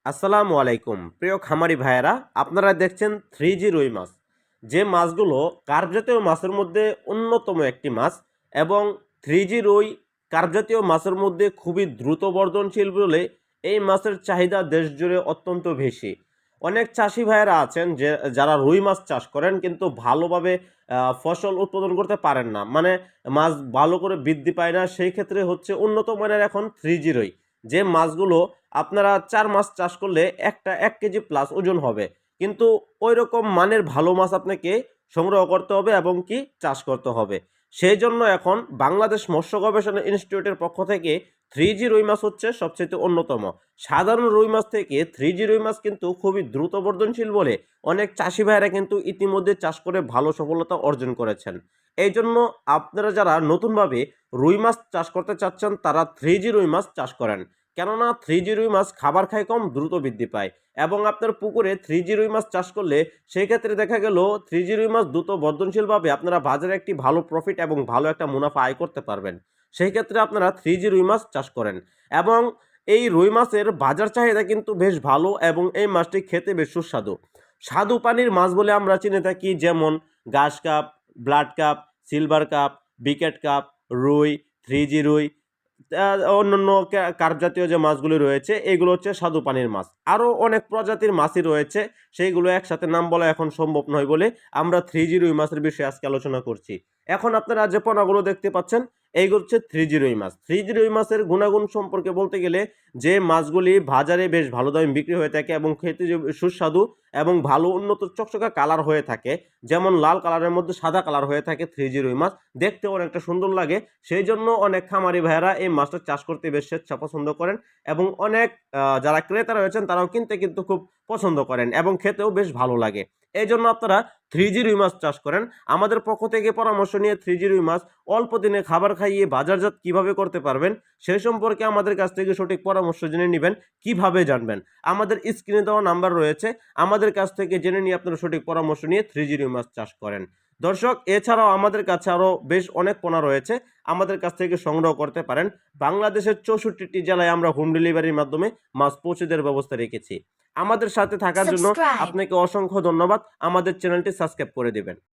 আসসালামু আলাইকুম প্রিয় খামারি ভাইয়েরা, আপনারা দেখছেন 3G রুই মাছ। যে মাছগুলো কার্প জাতীয় মাছের মধ্যে অন্যতম একটি মাছ এবং 3G রুই কার্প জাতীয় মাছের মধ্যে খুবই দ্রুত বর্ধনশীল বলে এই মাছের চাহিদা দেশ জুড়ে অত্যন্ত বেশি। অনেক চাষি ভাইয়েরা আছেন যে যারা রুই মাছ চাষ করেন কিন্তু ভালোভাবে ফসল উৎপাদন করতে পারেন না, মানে মাছ ভালো করে বৃদ্ধি পায় না। সেই ক্ষেত্রে হচ্ছে উন্নত মানের এখন 3G রুই, যে মাছগুলো আপনারা ৪ মাছ চাষ করলে একটা ১ কেজি প্লাস ওজন হবে। কিন্তু ঐরকম মানের ভালো মাছ আপনাকে সংগ্রহ করতে হবে এবং কি চাষ করতে হবে। সেইজন্য এখন বাংলাদেশ মৎস্য গবেষণা ইনস্টিটিউটের পক্ষ থেকে 3G রুই মাছ হচ্ছে সবচাইতে অন্যতম। সাধারণ রুই মাছ থেকে 3G রুই মাছ কিন্তু খুবই দ্রুত বর্ধনশীল বলে অনেক চাষি ভাইয়েরা কিন্তু ইতিমধ্যে চাষ করে ভালো সফলতা অর্জন করেছেন। এইজন্য আপনারা যারা নতুনভাবে রুই মাছ চাষ করতে চাচ্ছেন তারা 3G রুই মাছ চাষ করেন। কেননা 3G রুই মাছ খাবার খায় কম, দ্রুত বৃদ্ধি পায় এবং আপনার পুকুরে 3G রুই মাছ চাষ করলে সেই ক্ষেত্রে দেখা গেল 3G রুই মাছ দ্রুত বর্ধনশীলভাবে আপনারা বাজারে একটি ভালো প্রফিট এবং ভালো একটা মুনাফা আয় করতে পারবেন। সেই ক্ষেত্রে আপনারা 3G রুই মাছ চাষ করেন এবং এই রুই মাছের বাজার চাহিদা কিন্তু বেশ ভালো এবং এই মাছটি খেতে বেশ সুস্বাদু। স্বাদু পানির মাছ বলে আমরা চিনে থাকি, যেমন ঘাস carp, blood carp, silver carp, বিকেট কাপ, রুই, 3G রুই, আ অন্যান্য কার্প জাতীয় যে মাছগুলি রয়েছে এগুলো হচ্ছে স্বাদু পানির মাছ। আরও অনেক প্রজাতির মাছই রয়েছে, সেইগুলো একসাথে নাম বলা এখন সম্ভব নয় বলে আমরা 3G রুই মাছের বিষয়ে আজকে আলোচনা করছি। এখন আপনারা যে পোনাগুলো দেখতে পাচ্ছেন এইগুলো হচ্ছে 3G রুই মাছ। 3G রুই মাছের গুণাগুণ সম্পর্কে বলতে গেলে যে মাছগুলি বাজারে বেশ ভালো দামে বিক্রি হয়ে থাকে এবং খেতে যে সুস্বাদু এবং ভালো উন্নত চকচকা কালার হয়ে থাকে, যেমন লাল কালারের মধ্যে সাদা কালার হয়ে থাকে 3G রুই মাছ, দেখতে অনেকটা সুন্দর লাগে। সেই জন্য অনেক খামারি ভাইয়েরা এই মাছটা চাষ করতে বেশ স্বেচ্ছা পছন্দ করেন এবং অনেক যারা ক্রেতা রয়েছেন তারাও কিনতে কিন্তু খুব পছন্দ করেন এবং খেতেও বেশ ভালো লাগে। এই জন্য আপনারা 3G রুই মাছ চাষ করেন। আমাদের পক্ষ থেকে পরামর্শ নিয়ে 3G রুই মাছ অল্প দিনে খাবার খাইয়ে বাজারজাত কিভাবে করতে পারবেন সেই সম্পর্কে আমাদের কাছ থেকে সঠিক পরামর্শ জেনে নেবেন। কিভাবে জানবেন? আমাদের স্ক্রিনে দেওয়া নাম্বার রয়েছে, আমাদের কাছ থেকে জেনে নিয়ে আপনারা সঠিক পরামর্শ নিয়ে 3G রুই মাছ চাষ করেন। দর্শক, এছাড়াও আমাদের কাছে আরও বেশ অনেক পোনা রয়েছে, আমাদের কাছ থেকে সংগ্রহ করতে পারেন। বাংলাদেশের 64টি জেলায় আমরা হোম ডেলিভারির মাধ্যমে মাছ পৌঁছে দেওয়ার ব্যবস্থা রেখেছি। আমাদের সাথে থাকার জন্য Subscribe. আপনাকে অসংখ্য ধন্যবাদ। আমাদের চ্যানেলটি সাবস্ক্রাইব করে দিবেন।